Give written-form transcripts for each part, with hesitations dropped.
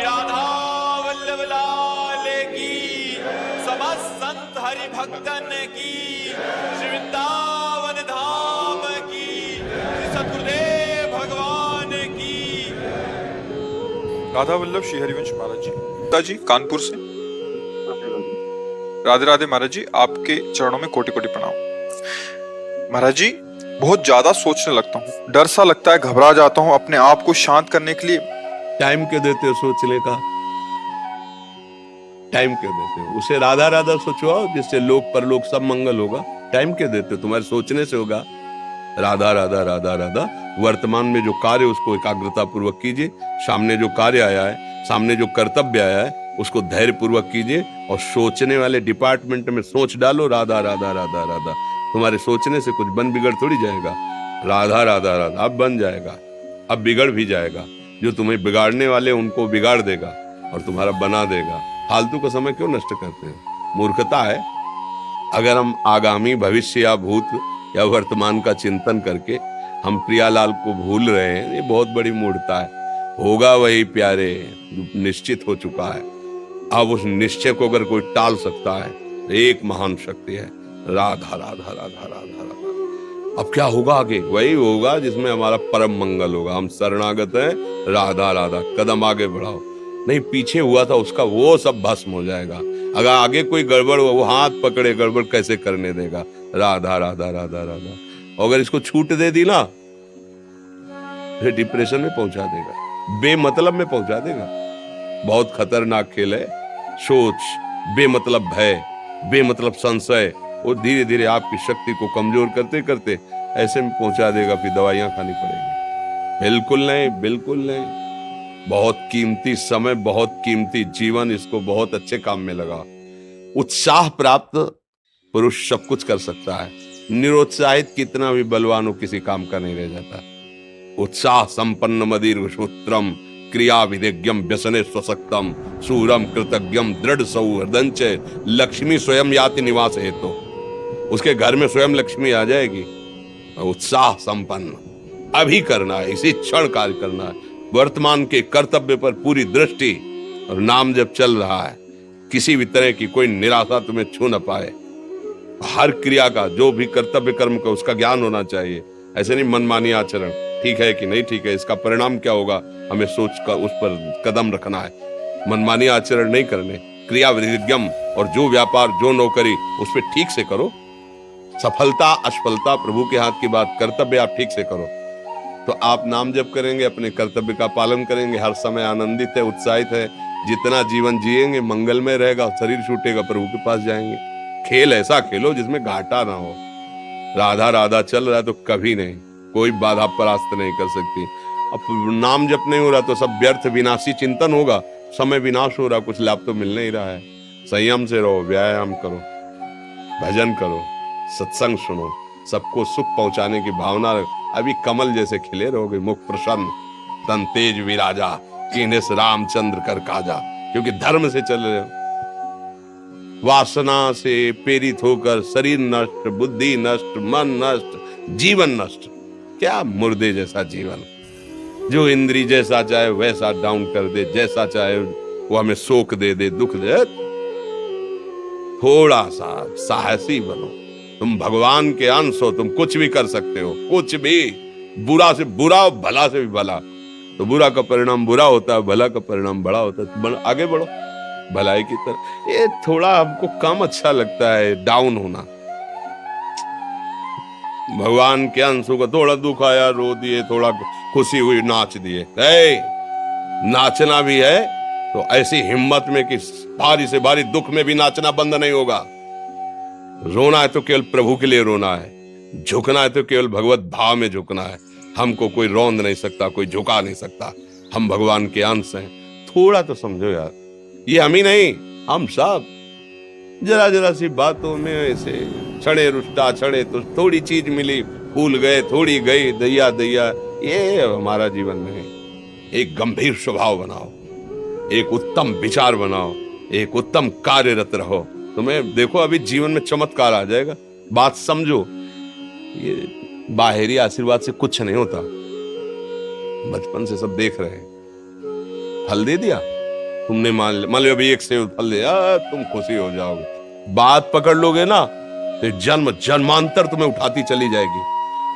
राधा वल्लभ लाल की, समस्त संत हरि भक्तन की, श्री वृंदावन धाम की, श्री सतगुरुदेव भगवान की। राधा वल्लभ श्री हरिवंश महाराज जी, पिताजी कानपुर से। राधे राधे महाराज जी, आपके चरणों में कोटि कोटि प्रणाम। महाराज जी, बहुत ज्यादा सोचने लगता हूँ, डर सा लगता है, घबरा जाता हूँ। अपने आप को शांत करने के लिए टाइम क्यों देते हो सोचने का? टाइम क्यों देते हो? उसे राधा राधा सोचो, जिससे लोक परलोक सब मंगल होगा। टाइम क्यों देते हो? तुम्हारे सोचने से होगा। राधा राधा राधा राधा। वर्तमान में जो कार्य उसको एकाग्रता पूर्वक कीजिए। सामने जो कार्य आया है, सामने जो कर्तव्य आया है, उसको धैर्य पूर्वक कीजिए। और सोचने वाले डिपार्टमेंट में सोच डालो राधा राधा राधा राधा। तुम्हारे सोचने से कुछ बन बिगड़ थोड़ी जाएगा। राधा राधा राधा अब बन जाएगा, अब बिगड़ भी जाएगा। जो तुम्हें बिगाड़ने वाले उनको बिगाड़ देगा और तुम्हारा बना देगा। फालतू का समय क्यों नष्ट करते हैं? मूर्खता है। अगर हम आगामी भविष्य या भूत या वर्तमान का चिंतन करके हम प्रियालाल को भूल रहे हैं, ये बहुत बड़ी मूर्खता है। होगा वही प्यारे, निश्चित हो चुका है। अब उस निश्चय को अगर कोई टाल सकता है, एक महान शक्ति है राधा राधा राधा राधा राधा। अब क्या होगा आगे? वही होगा जिसमें हमारा परम मंगल होगा। हम शरणागत हैं, राधा राधा। कदम आगे बढ़ाओ। नहीं, पीछे हुआ था उसका वो सब भस्म हो जाएगा। अगर आगे कोई गड़बड़ हुआ, वो हाथ पकड़े गड़बड़ कैसे करने देगा? राधा राधा राधा राधा। और अगर इसको छूट दे दी ना, फिर डिप्रेशन में पहुंचा देगा, बेमतलब में पहुंचा देगा। बहुत खतरनाक खेल है। सोच, बेमतलब भय, बेमतलब संशय, वो धीरे धीरे आपकी शक्ति को कमजोर करते करते ऐसे में पहुंचा देगा, फिर दवाइयां खानी पड़ेगी। बिल्कुल नहीं, बिल्कुल नहीं। बहुत कीमती समय, बहुत कीमती जीवन, इसको बहुत अच्छे काम में लगा। उत्साह प्राप्त पुरुष सब कुछ कर सकता है। निरुत्साहित कितना भी बलवान हो, किसी काम का नहीं रह जाता। उत्साह संपन्न मदीर्घ सूत्रम क्रिया विदेज्ञम व्यसने स्वसक्तम सूरम कृतज्ञम दृढ़ सौहृदंच लक्ष्मी स्वयं याति निवास हेतु। उसके घर में स्वयं लक्ष्मी आ जाएगी। उत्साह संपन्न अभी करना है, इसी क्षण कार्य करना है। वर्तमान के कर्तव्य पर पूरी दृष्टि, और नाम जब चल रहा है, किसी भी तरह की कोई निराशा तुम्हें छू न पाए। हर क्रिया का, जो भी कर्तव्य कर्म का, उसका ज्ञान होना चाहिए। ऐसे नहीं मनमानी आचरण, ठीक है कि नहीं ठीक है, इसका परिणाम क्या होगा, हमें सोच कर उस पर कदम रखना है। मनमानी आचरण नहीं करने। क्रिया विधिज्ञम, और जो व्यापार जो नौकरी उस पर ठीक से करो। सफलता असफलता प्रभु के हाथ की बात, कर्तव्य आप ठीक से करो तो आप नाम जप करेंगे, अपने कर्तव्य का पालन करेंगे, हर समय आनंदित है, उत्साहित है। जितना जीवन जिएंगे मंगलमय रहेगा। शरीर छूटेगा, प्रभु के पास जाएंगे। खेल ऐसा खेलो जिसमें घाटा ना हो। राधा राधा चल रहा है तो कभी नहीं, कोई बाधा परास्त नहीं कर सकती। अब नाम जप नहीं हो रहा तो सब व्यर्थ विनाशी चिंतन होगा। समय विनाश हो रहा, कुछ लाभ तो मिल नहीं रहा है। संयम से रहो, व्यायाम करो, भजन करो, सत्संग सुनो, सबको सुख पहुंचाने की भावना। अभी कमल जैसे खिले रहोगे, मुख प्रसन्न, तन तेज विराजा, कीने से रामचंद्र कर काजा। क्योंकि धर्म से चल रहे हो। वासना से प्रेरित होकर शरीर नष्ट, बुद्धि नष्ट, मन नष्ट, जीवन नष्ट। क्या मुर्दे जैसा जीवन, जो इंद्री जैसा चाहे वैसा डाउन कर दे, जैसा चाहे वो हमें शोक दे दे, दुख दे। थोड़ा सा साहसी बनो। तुम भगवान के अंश हो, तुम कुछ भी कर सकते हो, कुछ भी। बुरा से बुरा, भला से भी भला। तो बुरा का परिणाम बुरा होता है, भला का परिणाम बड़ा होता है। आगे बढ़ो भलाई की तरफ। ये थोड़ा हमको कम अच्छा लगता है डाउन होना। भगवान के अंशों का थोड़ा दुख आया, रो दिए, थोड़ा खुशी हुई, नाच दिए। नाचना भी है तो ऐसी हिम्मत में कि भारी से भारी दुख में भी नाचना बंद नहीं होगा। रोना है तो केवल प्रभु के लिए रोना है। झुकना है तो केवल भगवत भाव में झुकना है। हमको कोई रौंद नहीं सकता, कोई झुका नहीं सकता। हम भगवान के अंश हैं। थोड़ा तो समझो यार, ये हम ही नहीं, हम सब जरा जरा सी बातों में ऐसे छड़े रुष्टा छड़े तो थोड़ी चीज मिली, फूल गए, थोड़ी गई, दैया दैया। ये हमारा जीवन नहीं। एक गंभीर स्वभाव बनाओ, एक उत्तम विचार बनाओ, एक उत्तम कार्यरत रहो। तुम्हें देखो अभी जीवन में चमत्कार आ जाएगा। बात समझो, ये बाहरी आशीर्वाद से कुछ नहीं होता। बचपन से सब देख रहे हैं। फल दे दिया, तुमने मान लिया अभी एक सेब फल दिया, तुम खुशी हो जाओगे। बात पकड़ लोगे ना तो जन्म जन्मांतर तुम्हें उठाती चली जाएगी।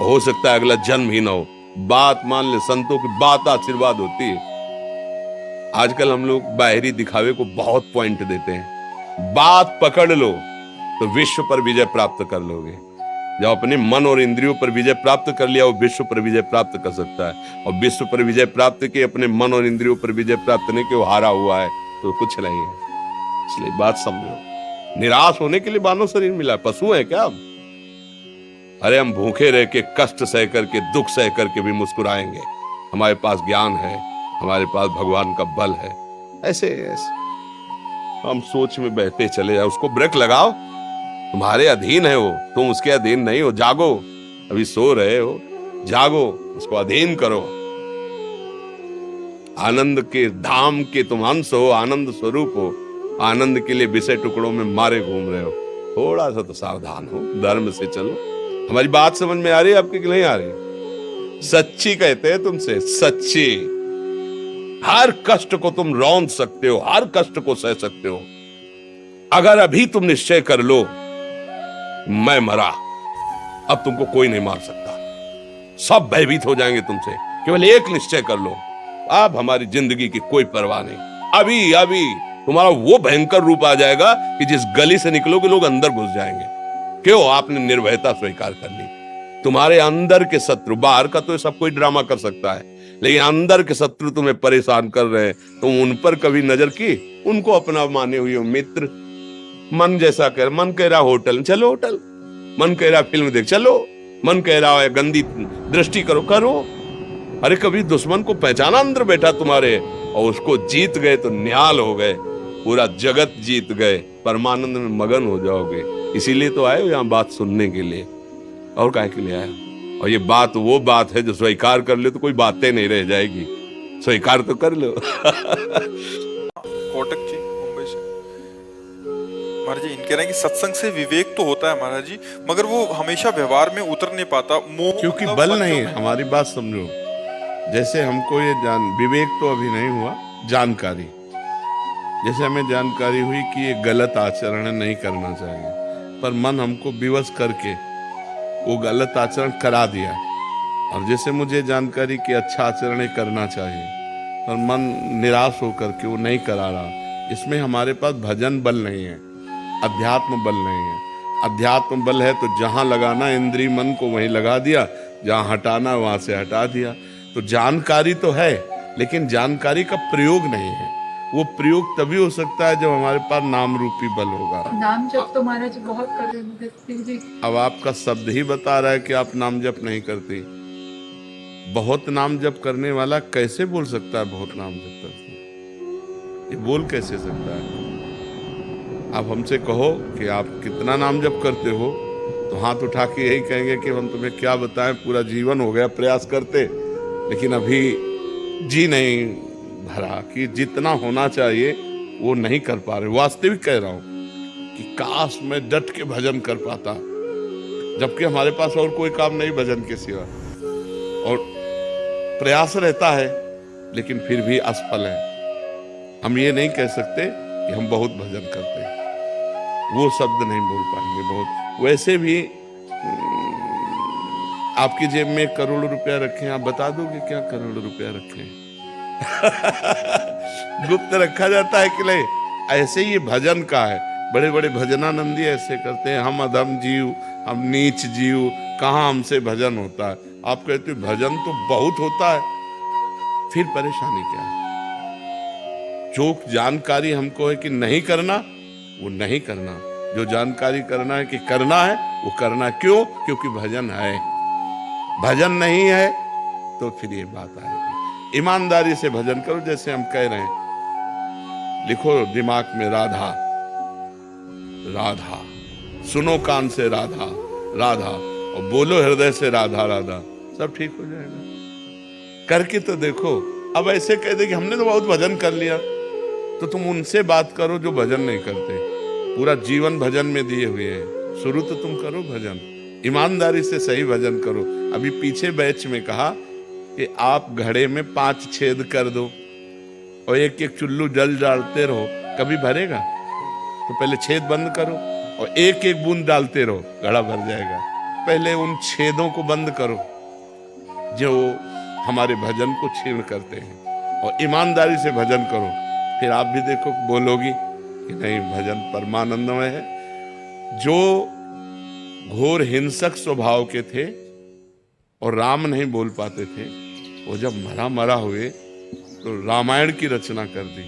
हो सकता है अगला जन्म ही ना हो। बात मान ले, संतों की बात आशीर्वाद होती है। आजकल हम लोग बाहरी दिखावे को बहुत पॉइंट देते हैं। बात पकड़ लो तो विश्व पर विजय प्राप्त कर लोगे। जब अपने मन और इंद्रियों पर विजय प्राप्त कर लिया, वो विश्व पर विजय प्राप्त कर सकता है। और विश्व पर विजय प्राप्त के अपने मन और इंद्रियों पर विजय प्राप्त नहीं कि वो हारा हुआ है तो कुछ नहीं है। इसलिए बात समझो, निराश होने के लिए मानव शरीर मिला, पशु है क्या हम? अरे हम भूखे रह के, कष्ट सह करके, दुख सह करके भी मुस्कुराएंगे। हमारे पास ज्ञान है, हमारे पास भगवान का बल है। ऐसे हम सोच में बहते चले जाओ, उसको ब्रेक लगाओ। तुम्हारे अधीन है वो, तुम उसके अधीन नहीं हो। जागो, अभी सो रहे हो, जागो, उसको अधीन करो। आनंद के धाम के तुम अंश हो, आनंद स्वरूप हो। आनंद के लिए विषय टुकड़ों में मारे घूम रहे हो। थोड़ा सा तो सावधान हो, धर्म से चलो। हमारी बात समझ में आ रही है आपकी कि नहीं आ रही? सच्ची कहते हैं तुमसे, सच्ची। हर कष्ट को तुम रौंद सकते हो, हर कष्ट को सह सकते हो। अगर अभी तुम निश्चय कर लो मैं मरा, अब तुमको कोई नहीं मार सकता। सब भयभीत हो जाएंगे तुमसे। केवल एक निश्चय कर लो, अब हमारी जिंदगी की कोई परवाह नहीं। अभी अभी तुम्हारा वो भयंकर रूप आ जाएगा कि जिस गली से निकलोगे लोग अंदर घुस जाएंगे। क्यों? आपने निर्भयता स्वीकार कर ली। तुम्हारे अंदर के शत्रु, बाहर का तो सब कोई ड्रामा कर सकता है, लेकिन अंदर के शत्रु तुम्हें परेशान कर रहे हैं। तुम उन पर कभी नजर की? उनको अपना माने हुए मित्र। मन जैसा कर, मन कह रहा होटल चलो, होटल। मन कह रहा फिल्म देख चलो, मन कह रहा है गंदी दृष्टि करो, करो। अरे कभी दुश्मन को पहचाना अंदर बैठा तुम्हारे, और उसको जीत गए तो निहाल हो गए, पूरा जगत जीत गए, परमानंद में मगन हो जाओगे। इसीलिए तो आए हो यहाँ बात सुनने के लिए, और काहे के लिए आए? और ये बात वो बात है जो स्वीकार कर ले तो कोई बातें नहीं रह जाएगी। स्वीकार तो कर लो। कोटक जी मुंबई से। महाराज जी, इनके कि सत्संग से विवेक तो होता है महाराज जी, मगर वो हमेशा व्यवहार में उतर नहीं पाता। क्योंकि बल नहीं है। हमारी बात समझो, जैसे हमको ये विवेक तो अभी नहीं हुआ, जानकारी। जैसे हमें जानकारी हुई कि ये गलत आचरण नहीं करना चाहिए, पर मन हमको विवश करके वो गलत आचरण करा दिया। और जैसे मुझे जानकारी कि अच्छा आचरण करना चाहिए, पर मन निराश होकर के वो नहीं करा रहा। इसमें हमारे पास भजन बल नहीं है, अध्यात्म बल नहीं है। अध्यात्म बल है तो जहां लगाना इंद्रिय मन को वहीं लगा दिया, जहां हटाना वहां से हटा दिया। तो जानकारी तो है, लेकिन जानकारी का प्रयोग नहीं है। वो प्रयोग तभी हो सकता है जब हमारे पास नाम रूपी बल होगा। नाम जप तो महाराज बहुत कर रहे। अब आपका शब्द ही बता रहा है कि आप नाम जप नहीं करती। बहुत नाम जप करने वाला कैसे बोल सकता है बहुत नाम जप करते? ये बोल कैसे सकता है? आप हमसे कहो कि आप कितना नाम जप करते हो, तो हाथ उठा के यही कहेंगे कि हम तुम्हें क्या बताएं, पूरा जीवन हो गया प्रयास करते, लेकिन अभी जी नहीं भरा कि जितना होना चाहिए वो नहीं कर पा रहे। वास्तविक कह रहा हूं कि काश मैं डट के भजन कर पाता, जबकि हमारे पास और कोई काम नहीं भजन के सिवा, और प्रयास रहता है लेकिन फिर भी असफल है। हम ये नहीं कह सकते कि हम बहुत भजन करते हैं, वो शब्द नहीं बोल पाएंगे। बहुत वैसे भी आपकी जेब में 1 करोड़ रुपया रखे, आप बता दोगे क्या करोड़ रुपया रखे? गुप्त रखा जाता है कि नहीं? ऐसे ही भजन का है। बड़े बड़े भजनानंदी ऐसे करते हैं, हम अधम जीव, हम नीच जीव, कहाँ हमसे भजन होता है। आप कहते हो भजन तो बहुत होता है, फिर परेशानी क्या है? जो जानकारी हमको है कि नहीं करना, वो नहीं करना। जो जानकारी करना है कि करना है, वो करना। क्यों? क्योंकि भजन है। भजन नहीं है तो फिर ये बात आएगी। ईमानदारी से भजन करो, जैसे हम कह रहे हैं। लिखो दिमाग में राधा राधा, सुनो कान से राधा राधा, और बोलो हृदय से राधा राधा, सब ठीक हो जाएगा। करके तो देखो। अब ऐसे कह दे कि हमने तो बहुत भजन कर लिया, तो तुम उनसे बात करो जो भजन नहीं करते, पूरा जीवन भजन में दिए हुए हैं। शुरू तो तुम करो भजन, ईमानदारी से सही भजन करो। अभी पीछे बैच में कहा कि आप घड़े में 5 छेद कर दो, और एक एक चुल्लू जल डालते रहो, कभी भरेगा? तो पहले छेद बंद करो और एक एक बूंद डालते रहो, घड़ा भर जाएगा। पहले उन छेदों को बंद करो जो हमारे भजन को छीण करते हैं, और ईमानदारी से भजन करो, फिर आप भी देखो बोलोगी कि नहीं भजन परमानंदमय है। जो घोर हिंसक स्वभाव के थे और राम नहीं बोल पाते थे, वो जब मरा हुए तो रामायण की रचना कर दी,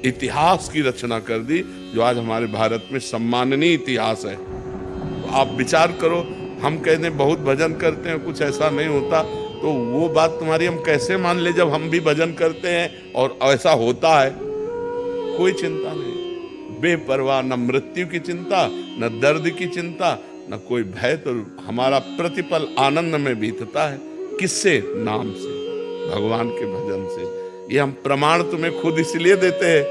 इतिहास की रचना कर दी, जो आज हमारे भारत में सम्माननीय इतिहास है। तो आप विचार करो, हम कहते हैं बहुत भजन करते हैं, कुछ ऐसा नहीं होता, तो वो बात तुम्हारी हम कैसे मान ले जब हम भी भजन करते हैं और ऐसा होता है? कोई चिंता नहीं, बेपरवाह, न मृत्यु की चिंता, न दर्द की चिंता, न कोई भय। तो हमारा प्रतिपल आनंद में बीतता है। किससे? नाम से, भगवान के भजन से। ये हम प्रमाण तुम्हें खुद इसलिए देते हैं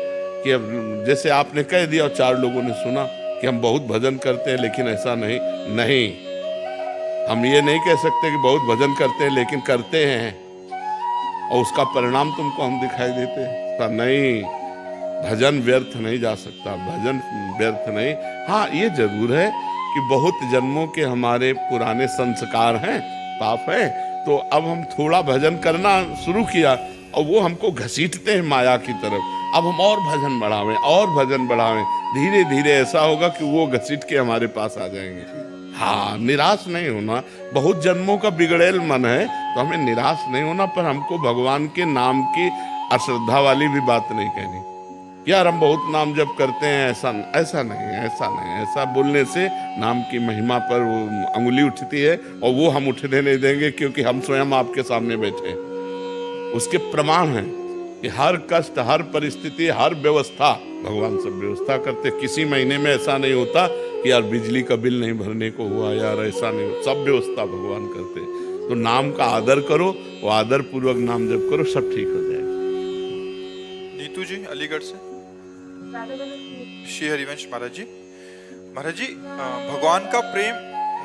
कि अब जैसे आपने कह दिया और 4 लोगों ने सुना कि हम बहुत भजन करते हैं लेकिन ऐसा नहीं, हम ये नहीं कह सकते कि बहुत भजन करते हैं लेकिन करते हैं और उसका परिणाम तुमको हम दिखाई देते हैं। नहीं, भजन व्यर्थ नहीं जा सकता, भजन व्यर्थ नहीं। हाँ, ये जरूर है कि बहुत जन्मों के हमारे पुराने संस्कार हैं, पाप हैं, तो अब हम थोड़ा भजन करना शुरू किया और वो हमको घसीटते हैं माया की तरफ। अब हम और भजन बढ़ावें और भजन बढ़ावें, धीरे धीरे ऐसा होगा कि वो घसीट के हमारे पास आ जाएंगे। हाँ, निराश नहीं होना। बहुत जन्मों का बिगड़ेल मन है तो हमें निराश नहीं होना, पर हमको भगवान के नाम की अश्रद्धा वाली भी बात नहीं कहनी। यार हम बहुत नाम जप करते हैं, ऐसा नहीं, ऐसा बोलने से नाम की महिमा पर अंगुली उठती है और वो हम उठने नहीं देंगे, क्योंकि हम स्वयं आपके सामने बैठे हैं। उसके प्रमाण हैं कि हर कष्ट, हर परिस्थिति, हर व्यवस्था भगवान सब व्यवस्था करते। किसी महीने में ऐसा नहीं होता कि यार बिजली का बिल नहीं भरने को हुआ, यार ऐसा नहीं, सब व्यवस्था भगवान करते। तो नाम का आदर करो और आदर पूर्वक नाम जप करो, सब ठीक हो जाएगा। नीतू जी अलीगढ़ से। श्री हरिवंश महाराज जी, भगवान का प्रेम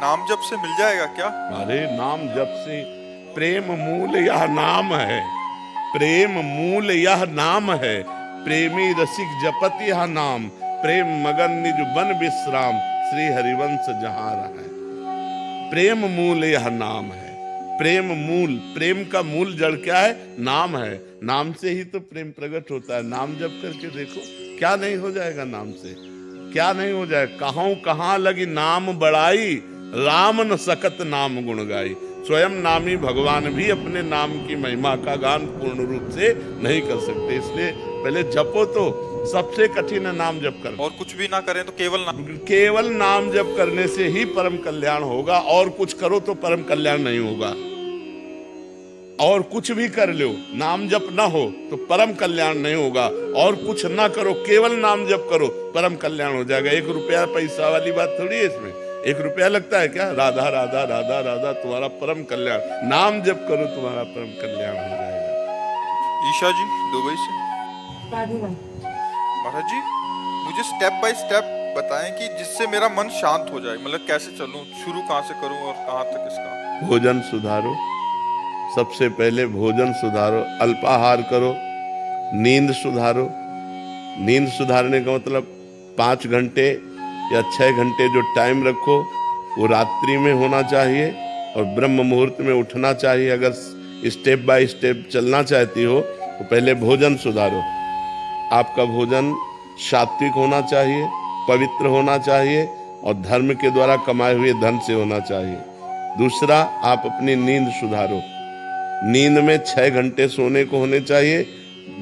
नाम जप से मिल जाएगा क्या? अरे नाम जप से प्रेम मूल यह नाम है, प्रेम मूल यह नाम है, प्रेमी रसिक जपत यह नाम, प्रेम मगन निज बन विश्राम, श्री हरिवंश जहाँ रहे। प्रेम मूल यह नाम है, प्रेम मूल, प्रेम का मूल जड़ क्या है? नाम है। नाम से ही तो प्रेम प्रकट होता है। नाम जप करके देखो, क्या नहीं हो जाएगा नाम से, क्या नहीं हो जाए। कहाँ लगी नाम बड़ाई, राम न सकत नाम गुण गाई। स्वयं नामी भगवान भी अपने नाम की महिमा का गान पूर्ण रूप से नहीं कर सकते, इसलिए पहले जपो। तो सबसे कठिन है नाम जप करना, और कुछ भी ना करें तो केवल नाम जप करने से ही परम कल्याण होगा। और कुछ करो तो परम कल्याण नहीं होगा। और कुछ भी कर लो, नाम जप ना हो तो परम कल्याण नहीं होगा। और कुछ ना करो, केवल नाम जप करो, परम कल्याण हो जाएगा। 1 रुपया पैसा वाली बात थोड़ी है इसमें। 1 रुपया लगता है क्या? राधा राधा राधा राधा, तुम्हारा परम कल्याण। नाम जप करो, तुम्हारा परम कल्याण हो जाएगा। ईशा जी दुबई से। महाराज जी, मुझे स्टेप बाय स्टेप बताएं कि जिससे मेरा मन शांत हो जाए, मतलब कैसे चलूं, शुरू कहां से करूं और कहां तक इसका? भोजन सुधारो, सबसे पहले भोजन सुधारो, अल्पाहार करो, नींद सुधारो। नींद सुधारने का मतलब 5 घंटे या 6 घंटे जो टाइम रखो वो रात्रि में होना चाहिए और ब्रह्म मुहूर्त में उठना चाहिए। अगर स्टेप बाय स्टेप चलना चाहती हो तो पहले भोजन सुधारो। आपका भोजन सात्विक होना चाहिए, पवित्र होना चाहिए और धर्म के द्वारा कमाए हुए धन से होना चाहिए। दूसरा, आप अपनी नींद सुधारो। नींद में 6 घंटे सोने को होने चाहिए।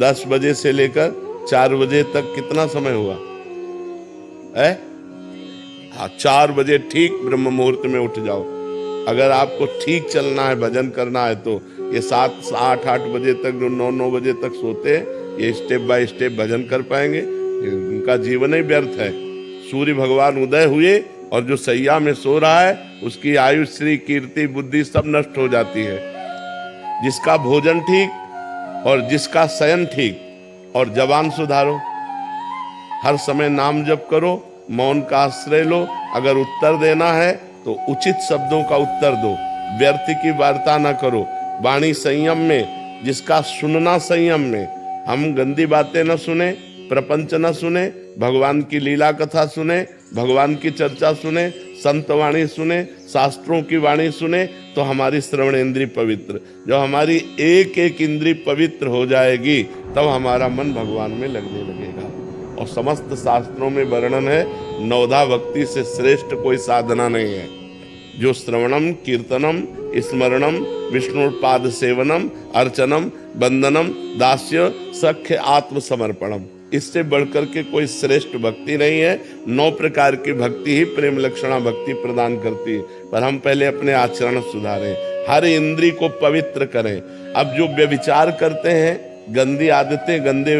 10 बजे से लेकर 4 बजे तक कितना समय हुआ है? हाँ, 4 बजे ठीक ब्रह्म मुहूर्त में उठ जाओ। अगर आपको ठीक चलना है, भजन करना है, तो ये 7, 8 बजे तक जो 9 बजे तक सोते हैं, ये स्टेप बाय स्टेप भजन कर पाएंगे। उनका जीवन ही व्यर्थ है। सूर्य भगवान उदय हुए और जो सैया में सो रहा है उसकी आयु, श्री, कीर्ति, बुद्धि सब नष्ट हो जाती है। जिसका भोजन ठीक और जिसका शयन ठीक। और जबान सुधारो, हर समय नाम जप करो, मौन का आश्रय लो। अगर उत्तर देना है तो उचित शब्दों का उत्तर दो, व्यर्थ की वार्ता ना करो। वाणी संयम में, जिसका सुनना संयम में, हम गंदी बातें न सुने, प्रपंच न सुने, भगवान की लीला कथा सुने, भगवान की चर्चा सुने, संत वाणी सुने, शास्त्रों की वाणी सुने, तो हमारी श्रवण इंद्री पवित्र, जब हमारी एक एक इंद्री पवित्र हो जाएगी तब हमारा मन भगवान में लगने लगेगा। और समस्त शास्त्रों में वर्णन है, नवधा भक्ति से श्रेष्ठ कोई साधना नहीं है। जो श्रवणम, कीर्तनम, स्मरणम, विष्णुपाद सेवनम, अर्चनम, बंदनम, दास्य, सख्य, आत्मसमर्पणम, इससे बढ़कर के कोई श्रेष्ठ भक्ति नहीं है। 9 प्रकार की भक्ति ही प्रेम लक्षणा भक्ति प्रदान करती है। पर हम पहले अपने आचरण सुधारें, हर इंद्री को पवित्र करें। अब जो व्यभिचार करते हैं, गंदी आदतें, गंदे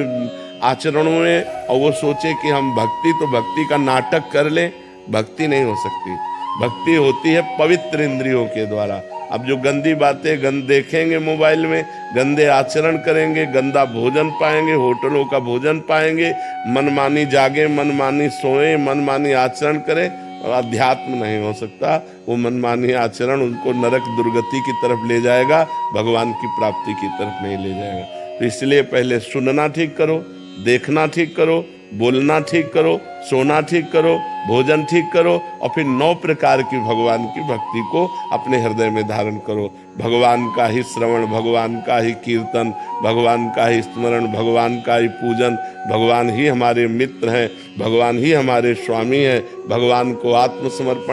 आचरणों में, और वो सोचे कि हम भक्ति का नाटक कर लें, भक्ति नहीं हो सकती। भक्ति होती है पवित्र इंद्रियों के द्वारा। अब जो गंदी बातें देखेंगे मोबाइल में, गंदे आचरण करेंगे, गंदा भोजन पाएंगे, होटलों का भोजन पाएंगे, मनमानी जागे, मनमानी सोए, मनमानी आचरण करें, और अध्यात्म नहीं हो सकता। वो मनमानी आचरण उनको नरक दुर्गति की तरफ ले जाएगा, भगवान की प्राप्ति की तरफ नहीं ले जाएगा। तो इसलिए पहले सुनना ठीक करो, देखना ठीक करो, बोलना ठीक करो, सोना ठीक करो, भोजन ठीक करो, और फिर 9 प्रकार की भगवान की भक्ति को अपने हृदय में धारण करो। भगवान का ही श्रवण, भगवान का ही कीर्तन, भगवान का ही स्मरण, भगवान का ही पूजन, भगवान ही हमारे मित्र हैं, भगवान ही हमारे स्वामी हैं। भगवान को आत्मसमर्पण